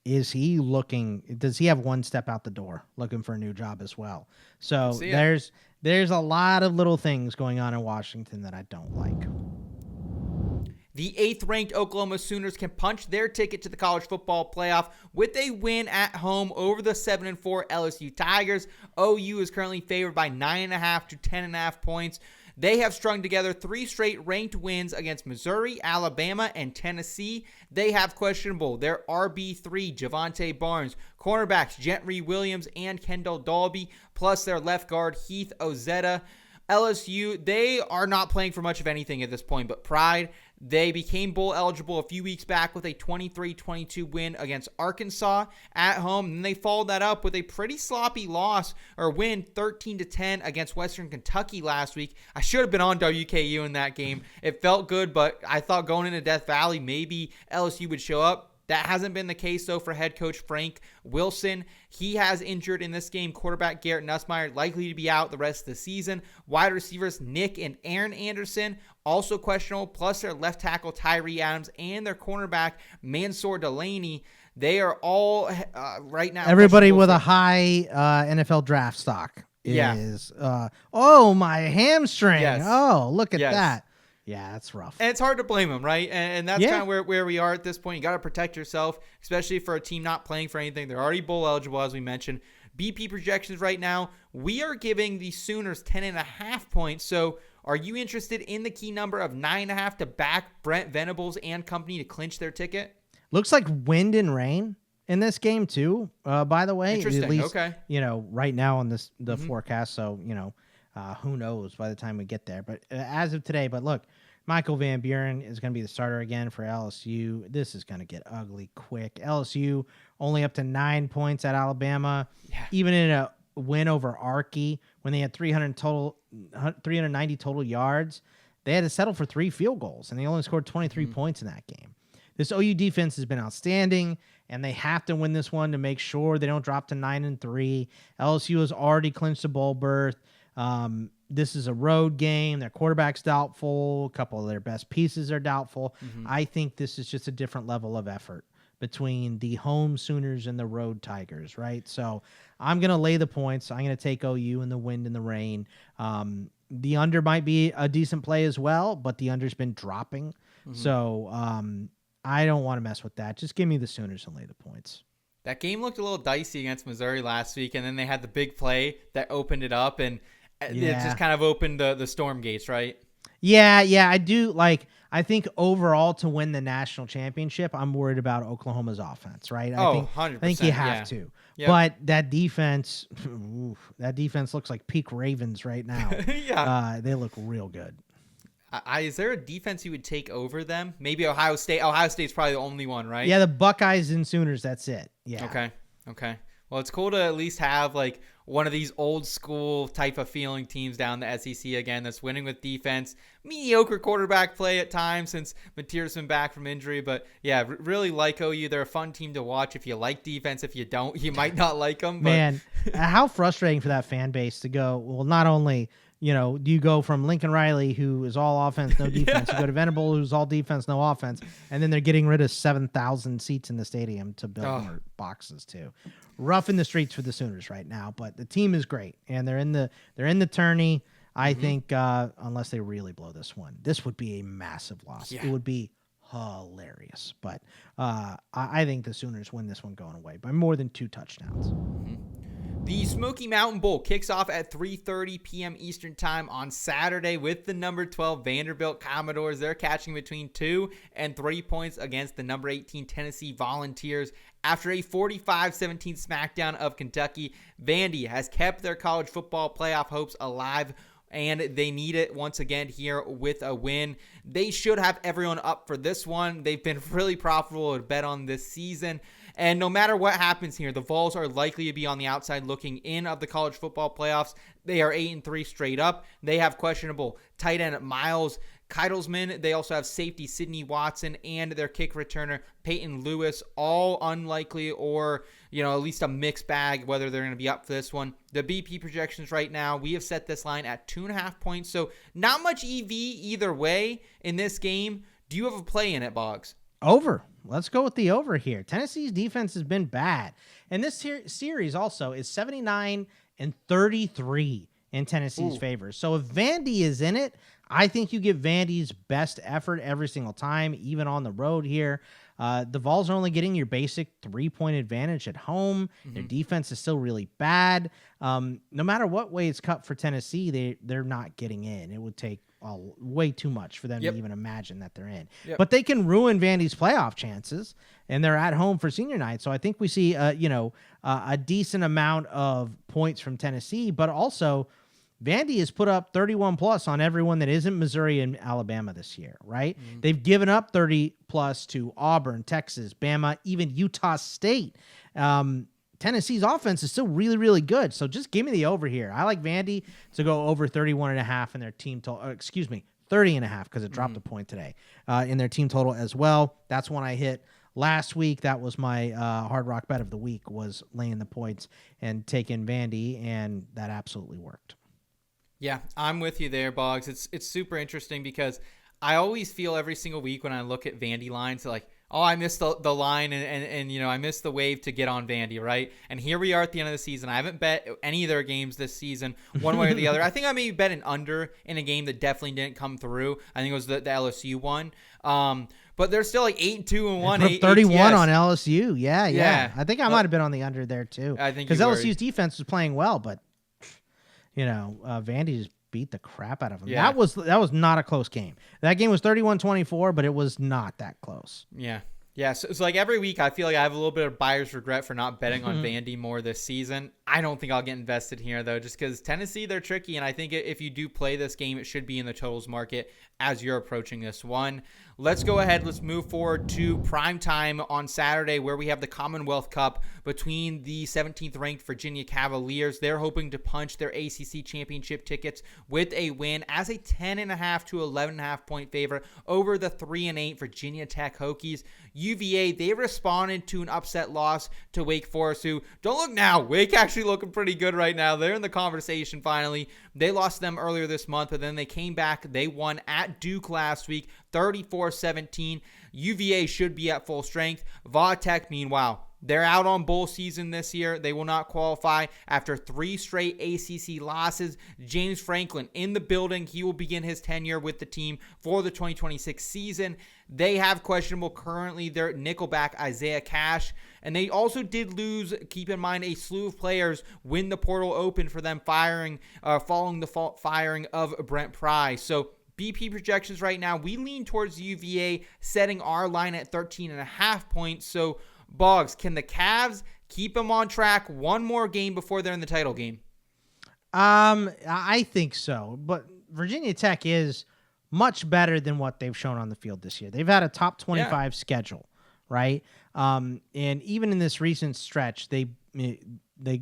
is he looking? Does he have one step out the door, looking for a new job as well? So there's a lot of little things going on in Washington that I don't like. The 8th-ranked Oklahoma Sooners can punch their ticket to the college football playoff with a win at home over the 7-4 LSU Tigers. OU is currently favored by 9.5 to 10.5 points. They have strung together 3 straight ranked wins against Missouri, Alabama, and Tennessee. They have questionable their RB3, Javonte Barnes, cornerbacks Gentry Williams and Kendall Dalby, plus their left guard Heath Ozetta. LSU, they are not playing for much of anything at this point but pride. They became bowl eligible a few weeks back with a 23-22 win against Arkansas at home. And they followed that up with a pretty sloppy loss or win 13-10 against Western Kentucky last week. I should have been on WKU in that game. It felt good, but I thought going into Death Valley, maybe LSU would show up. That hasn't been the case, though, for head coach Frank Wilson. He has injured in this game. Quarterback Garrett Nussmeier likely to be out the rest of the season. Wide receivers Nick and Aaron Anderson also questionable, plus their left tackle Tyree Adams and their cornerback Mansour Delaney. They are all right now. Everybody with a high NFL draft stock is, my hamstring. Yes. Oh, look at that. Yeah, that's rough. And it's hard to blame them, right? And that's kind of where we are at this point. You got to protect yourself, especially for a team not playing for anything. They're already bowl eligible, as we mentioned. BP projections right now, we are giving the Sooners 10.5 points. So are you interested in the key number of 9.5 to back Brent Venables and company to clinch their ticket? Looks like wind and rain in this game too, by the way. Interesting. At least, okay. Right now on the forecast. So, who knows by the time we get there. But as of today, look, Michael Van Buren is going to be the starter again for LSU. This is going to get ugly quick. LSU only up to 9 points at Alabama. Yeah. Even in a win over Arky, when they had 390 total yards, they had to settle for 3 field goals, and they only scored 23 points in that game. This OU defense has been outstanding, and they have to win this one to make sure they don't drop to 9-3. LSU has already clinched a bowl berth. This is a road game. Their quarterback's doubtful. A couple of their best pieces are doubtful. I think this is just a different level of effort between the home Sooners and the road Tigers, right? So I'm going to lay the points. I'm going to take OU in the wind and the rain. The under might be a decent play as well, but the under's been dropping. So I don't want to mess with that. Just give me the Sooners and lay the points. That game looked a little dicey against Missouri last week, and then they had the big play that opened it up, and it just kind of opened the storm gates, right? Yeah, I do. I think overall to win the national championship, I'm worried about Oklahoma's offense, right? 100%. I think you have to. Yep. But that defense looks like peak Ravens right now. They look real good. Is there a defense you would take over them? Maybe Ohio State. Ohio State's probably the only one, right? Yeah, the Buckeyes and Sooners, that's it. Yeah. Okay. Well, it's cool to at least have one of these old school type of feeling teams down the SEC again that's winning with defense. Mediocre quarterback play at times since Mateer's been back from injury. But, yeah, really like OU. They're a fun team to watch. If you like defense, if you don't, you might not like them. But. Man, how frustrating for that fan base to go, well, not only – do you go from Lincoln Riley, who is all offense, no defense, you go to Venable, who's all defense, no offense, and then they're getting rid of 7,000 seats in the stadium to build more boxes too. Rough in the streets for the Sooners right now, but the team is great, and they're in the tourney. I think unless they really blow this one, this would be a massive loss. It would be hilarious, but I think the Sooners win this one going away by more than 2 touchdowns. The Smoky Mountain Bowl kicks off at 3:30 p.m. Eastern Time on Saturday with the number 12 Vanderbilt Commodores. They're catching between 2 and 3 points against the number 18 Tennessee Volunteers. After a 45-17 smackdown of Kentucky, Vandy has kept their college football playoff hopes alive, and they need it once again here with a win. They should have everyone up for this one. They've been really profitable to bet on this season. And no matter what happens here, the Vols are likely to be on the outside looking in of the college football playoffs. They are 8-3 straight up. They have questionable tight end Miles Keitlesman. They also have safety Sidney Watson and their kick returner Peyton Lewis, all unlikely or, at least a mixed bag whether they're going to be up for this one. The BP projections right now, we have set this line at 2.5 points, so not much EV either way in this game. Do you have a play in it, Boggs? Over. Let's go with the over here. Tennessee's defense has been bad. And this series also is 79-33 in Tennessee's favor. So if Vandy is in it, I think you give Vandy's best effort every single time, even on the road here. The Vols are only getting your basic 3-point advantage at home. Their defense is still really bad. No matter what way it's cut for Tennessee, they're not getting in. It would take way too much for them to even imagine that they're in. But they can ruin Vandy's playoff chances, and they're at home for senior night. So I think we see, a decent amount of points from Tennessee, but also Vandy has put up 31+ on everyone that isn't Missouri and Alabama this year, right? They've given up 30+ to Auburn, Texas, Bama, even Utah State. Tennessee's offense is still really, really good. So just give me the over here. I like Vandy to go over 31.5 in their team total. 30.5 because it dropped a point today in their team total as well. That's one I hit last week. That was my hard rock bet of the week, was laying the points and taking Vandy, and that absolutely worked. Yeah, I'm with you there, Boggs. It's super interesting because I always feel every single week when I look at Vandy lines like, oh, I missed the line and I missed the wave to get on Vandy, right? And here we are at the end of the season. I haven't bet any of their games this season, one way or the other. I think I maybe bet an under in a game that definitely didn't come through. I think it was the LSU one. But they're still like 8-2-1. 31 on LSU. Yeah. I think I might have been on the under there too. I think because LSU's defense was playing well, but Vandy just beat the crap out of them. Yeah. That was not a close game. That game was 31-24, but it was not that close. Yeah. Yeah, so it's like every week I feel like I have a little bit of buyer's regret for not betting on Vandy more this season. I don't think I'll get invested here, though, just because Tennessee, they're tricky, and I think if you do play this game, it should be in the totals market as you're approaching this one. Let's go ahead. Let's move forward to primetime on Saturday, where we have the Commonwealth Cup between the 17th-ranked Virginia Cavaliers. They're hoping to punch their ACC championship tickets with a win as a 10.5 to 11.5 point favorite over the 3-8 Virginia Tech Hokies. UVA, they responded to an upset loss to Wake Forest, who, don't look now, Wake actually looking pretty good right now. They're in the conversation finally. They lost to them earlier this month, but then they came back. They won at Duke last week, 34-17. UVA should be at full strength. Va-Tech, meanwhile, they're out on bowl season this year. They will not qualify after 3 straight ACC losses. James Franklin in the building. He will begin his tenure with the team for the 2026 season. They have questionable currently their nickelback Isaiah Cash. And they also did lose, keep in mind, a slew of players when the portal opened for them following the firing of Brent Pry. So BP projections right now, we lean towards UVA, setting our line at 13.5 points. So Boggs, can the Cavs keep them on track one more game before they're in the title game? I think so, but Virginia Tech is much better than what they've shown on the field this year. They've had a top 25 schedule, right? And even in this recent stretch, they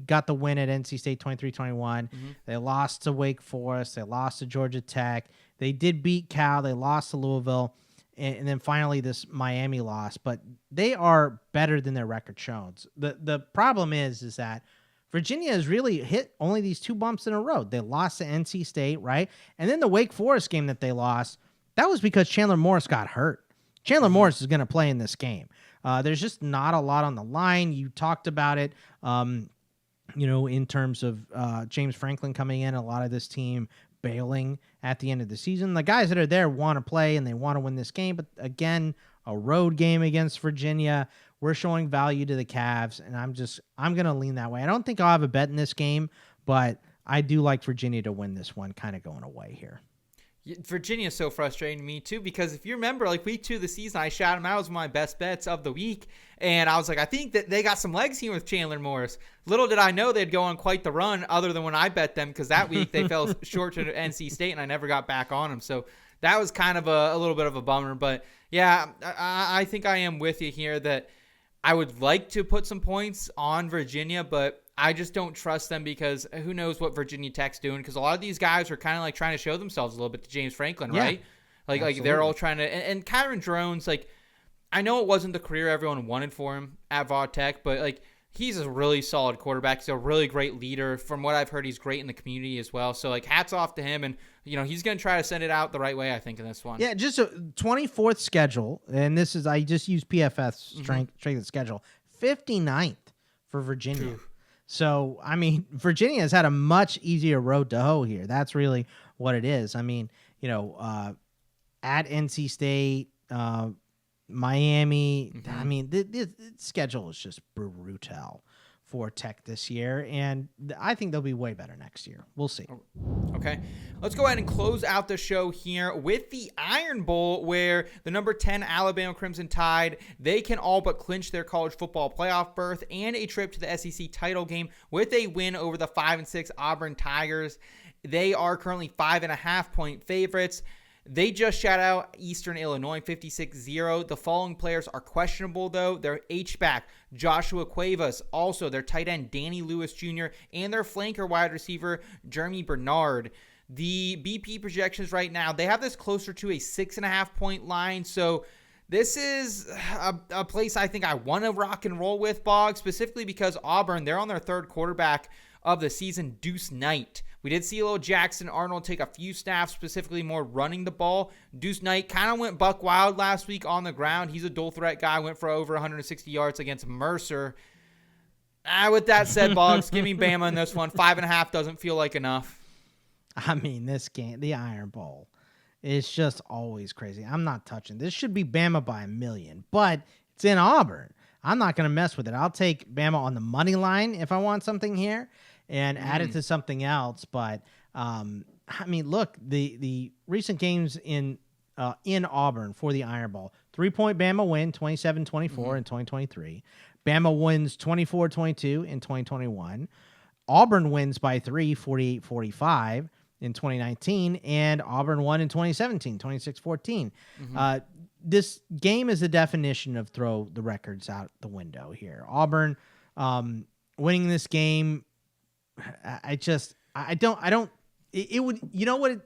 got the win at NC State 23-21. They lost to Wake Forest. They lost to Georgia Tech. They did beat Cal. They lost to Louisville. And then finally this Miami loss, but they are better than their record shows. The problem is that Virginia has really hit only these 2 bumps in a row. They lost to NC State, right? And then the Wake Forest game that they lost, that was because Chandler Morris got hurt. Chandler Morris is going to play in this game. There's just not a lot on the line. You talked about it, in terms of James Franklin coming in, a lot of this team bailing at the end of the season. The guys that are there want to play and they want to win this game, but again, a road game against Virginia we're showing value to the Cavs, and I'm going to lean that way. I don't think I'll have a bet in this game, but I do like Virginia to win this one, kind of going away here. Virginia's so frustrating to me too, because if you remember, like week 2 of the season, I shouted them out as one of my best bets of the week, and I was like, I think that they got some legs here with Chandler Morris. Little did I know they'd go on quite the run, other than when I bet them, because that week they fell short to NC State, and I never got back on them. So that was kind of a little bit of a bummer. But yeah, I think I am with you here that I would like to put some points on Virginia, but I just don't trust them, because who knows what Virginia Tech's doing, because a lot of these guys are kind of like trying to show themselves a little bit to James Franklin, right? Like they're all trying to, and Kyron Drones, like, I know it wasn't the career everyone wanted for him at Vaught Tech, but like he's a really solid quarterback. He's a really great leader. From what I've heard, he's great in the community as well. So like hats off to him, and he's going to try to send it out the right way, I think, in this one. Yeah, just a 24th schedule, and this is, I just use PFF's strength of schedule, 59th for Virginia. Ooh. So, I mean, Virginia has had a much easier road to hoe here. That's really what it is. I mean, at NC State, Miami, I mean, the schedule is just brutal for Tech this year, and I think they'll be way better next year. We'll see. Okay, let's go ahead and close out the show here with the Iron Bowl, where the number 10 Alabama Crimson Tide, they can all but clinch their college football playoff berth and a trip to the SEC title game with a win over the 5-6 Auburn Tigers. They are currently 5.5-point favorites. They just shut out Eastern Illinois 56-0. The following players are questionable, though. Their H-back, Joshua Cuevas. Also, their tight end, Danny Lewis Jr., and their flanker wide receiver, Jeremy Bernard. The BP projections right now, they have this closer to a 6.5-point line. So this is a place I think I want to rock and roll with, Bog, specifically because Auburn, they're on their third quarterback of the season, Deuce Knight. We did see a little Jackson Arnold take a few snaps, specifically more running the ball. Deuce Knight kind of went buck wild last week on the ground. He's a dual threat guy, went for over 160 yards against Mercer. With that said, Boggs, give me Bama in this one. 5.5 doesn't feel like enough. I mean, this game, the Iron Bowl, is just always crazy. I'm not touching. This should be Bama by 1,000,000, but it's in Auburn. I'm not going to mess with it. I'll take Bama on the money line if I want something here and add it to something else. But, I mean, look, the recent games in Auburn for the Iron Bowl, 3-point Bama win, 27-24 in 2023. Bama wins 24-22 in 2021. Auburn wins by 3, 48-45 in 2019. And Auburn won in 2017, 26-14. This game is a definition of throw the records out the window here. Auburn winning this game, it would,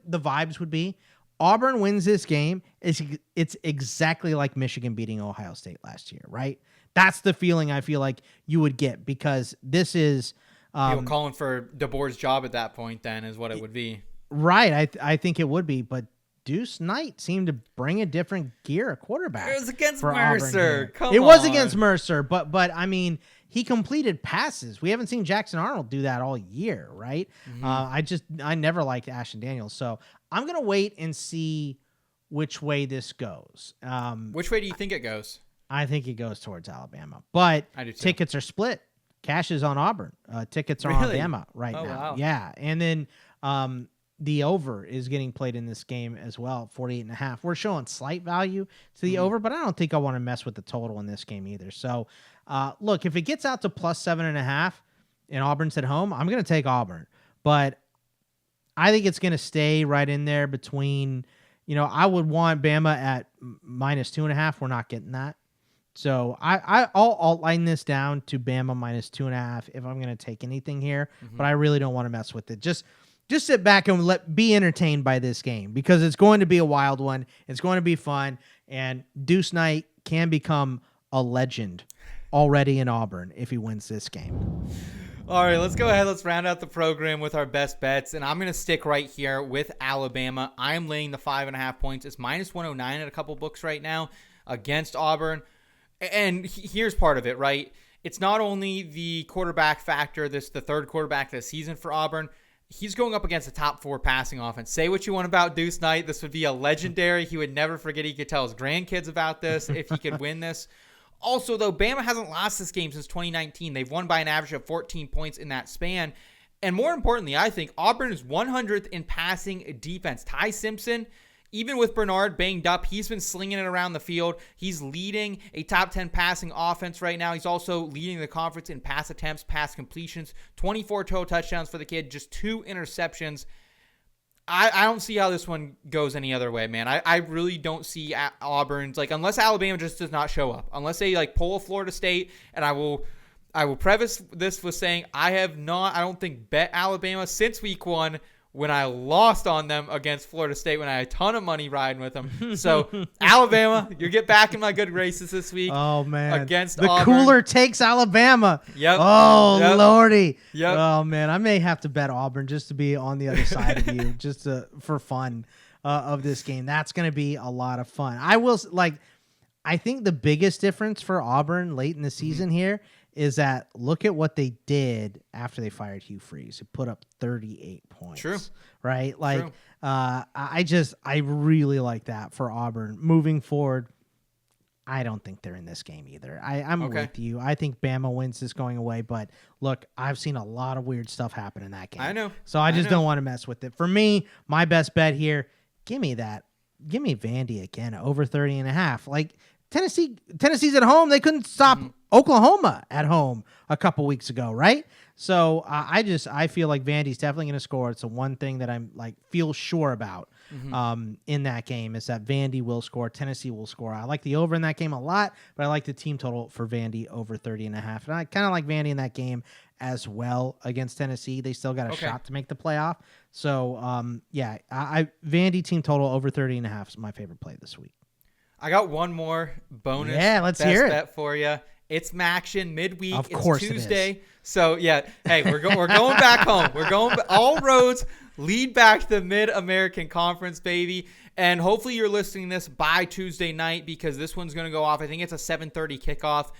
the vibes would be? Auburn wins this game. It's exactly like Michigan beating Ohio State last year, right? That's the feeling I feel like you would get, because this is people calling for DeBoer's job at that point. Then is what it would be, right? I think it would be, but Deuce Knight seemed to bring a different gear at quarterback. It was against Mercer. It was against Mercer, but I mean, he completed passes. We haven't seen Jackson Arnold do that all year, right? I never liked Ashton Daniels, so I'm gonna wait and see which way this goes. Which way do you think it goes? I think it goes towards Alabama, but tickets are split. Cash is on Auburn. Tickets are on Bama right now. Wow. Yeah, and then the over is getting played in this game as well, 48.5. We're showing slight value to the over, but I don't think I want to mess with the total in this game either. So, look, if it gets out to plus 7.5 and Auburn's at home, I'm going to take Auburn. But I think it's going to stay right in there between, I would want Bama at minus 2.5. We're not getting that. So I'll line this down to Bama minus 2.5 if I'm going to take anything here, but I really don't want to mess with it. Just sit back and be entertained by this game, because it's going to be a wild one. It's going to be fun, and Deuce Knight can become a legend already in Auburn if he wins this game. All right, let's go ahead. Let's round out the program with our best bets, and I'm going to stick right here with Alabama. I'm laying the 5.5 points. It's minus 109 at a couple books right now against Auburn. And here's part of it, right? It's not only the quarterback factor, the third quarterback this season for Auburn. He's going up against a top 4 passing offense. Say what you want about Deuce Knight. This would be a legendary. He would never forget. He could tell his grandkids about this if he could win this. Also, though, Bama hasn't lost this game since 2019. They've won by an average of 14 points in that span. And more importantly, I think Auburn is 100th in passing defense. Ty Simpson, even with Bernard banged up, he's been slinging it around the field. He's leading a top 10 passing offense right now. He's also leading the conference in pass attempts, pass completions, 24 total touchdowns for the kid, just 2 interceptions. I don't see how this one goes any other way, man. I really don't see Auburn's, like, unless Alabama just does not show up, unless they like pull a Florida State, and I will preface this with saying I don't think bet Alabama since week 1 when I lost on them against Florida State when I had a ton of money riding with them. So, Alabama, you get back in my good graces this week. Oh, man. Against the Auburn. Cooler takes Alabama. Yep. Oh, yep. Lordy. Yep. Oh, man. I may have to bet Auburn just to be on the other side of you, just for fun of this game. That's going to be a lot of fun. I think the biggest difference for Auburn late in the season here is that look at what they did after they fired Hugh Freeze. It put up 38 points. True. Right? Like, True. I really like that for Auburn. Moving forward, I don't think they're in this game either. I'm Okay. with you. I think Bama wins this going away, but look, I've seen a lot of weird stuff happen in that game. I know. So I just don't want to mess with it. For me, my best bet here, give me Vandy again, over 30.5. Like, Tennessee's at home. They couldn't stop Oklahoma at home a couple weeks ago, right? So I feel like Vandy's definitely going to score. It's the one thing that I'm feel sure about in that game is that Vandy will score. Tennessee will score. I like the over in that game a lot, but I like the team total for Vandy over 30.5. And I kind of like Vandy in that game as well against Tennessee. They still got a shot to make the playoff. So Vandy team total over 30.5 is my favorite play this week. I got one more bonus let's hear it. bet for you. It's Maction midweek. Of course it's it Tuesday. is. So, yeah, hey, we're going back home. All roads lead back to the Mid-American Conference, baby. And hopefully you're listening to this by Tuesday night because this one's going to go off. I think it's a 7:30 kickoff.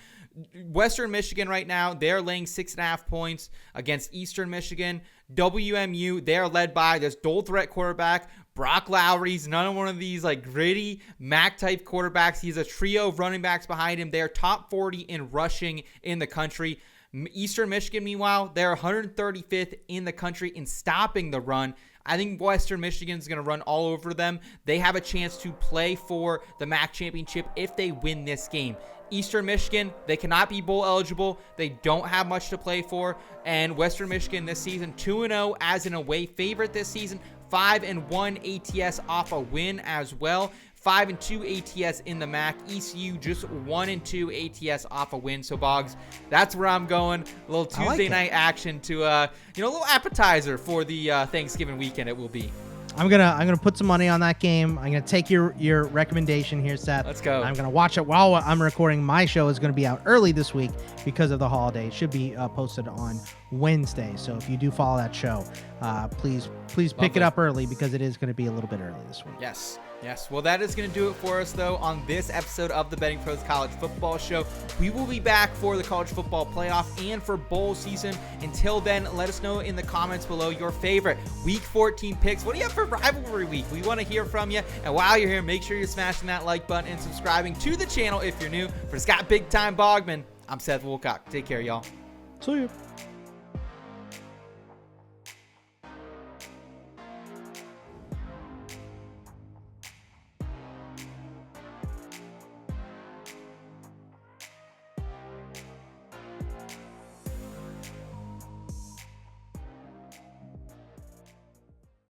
Western Michigan right now, they're laying 6.5 points against Eastern Michigan. WMU, they're led by this dual threat quarterback, Brock Lowry's none one of these gritty MAC-type quarterbacks. He's a trio of running backs behind him. They're top 40 in rushing in the country. Eastern Michigan, meanwhile, they're 135th in the country in stopping the run. I think Western Michigan is going to run all over them. They have a chance to play for the MAC championship if they win this game. Eastern Michigan, they cannot be bowl eligible. They don't have much to play for. And Western Michigan this season, 2-0 as an away favorite this season. 5-1 ATS off a win as well. 5-2 ATS in the MAC. ECU just 1-2 ATS off a win. So Boggs, that's where I'm going. A little Tuesday night action to a little appetizer for the Thanksgiving weekend. It will be. I'm gonna put some money on that game. I'm gonna take your recommendation here, Seth. Let's go. I'm gonna watch it while I'm recording. My show is gonna be out early this week because of the holiday. It should be posted on Wednesday. So if you do follow that show, please pick it up early because it is gonna be a little bit early this week. Yes. Well, that is going to do it for us, though, on this episode of the Betting Pros College Football Show. We will be back for the college football playoff and for bowl season. Until then, let us know in the comments below your favorite Week 14 picks. What do you have for rivalry week? We want to hear from you. And while you're here, make sure you're smashing that like button and subscribing to the channel if you're new. For Scott Big Time Bogman, I'm Seth Woolcock. Take care, y'all. See you.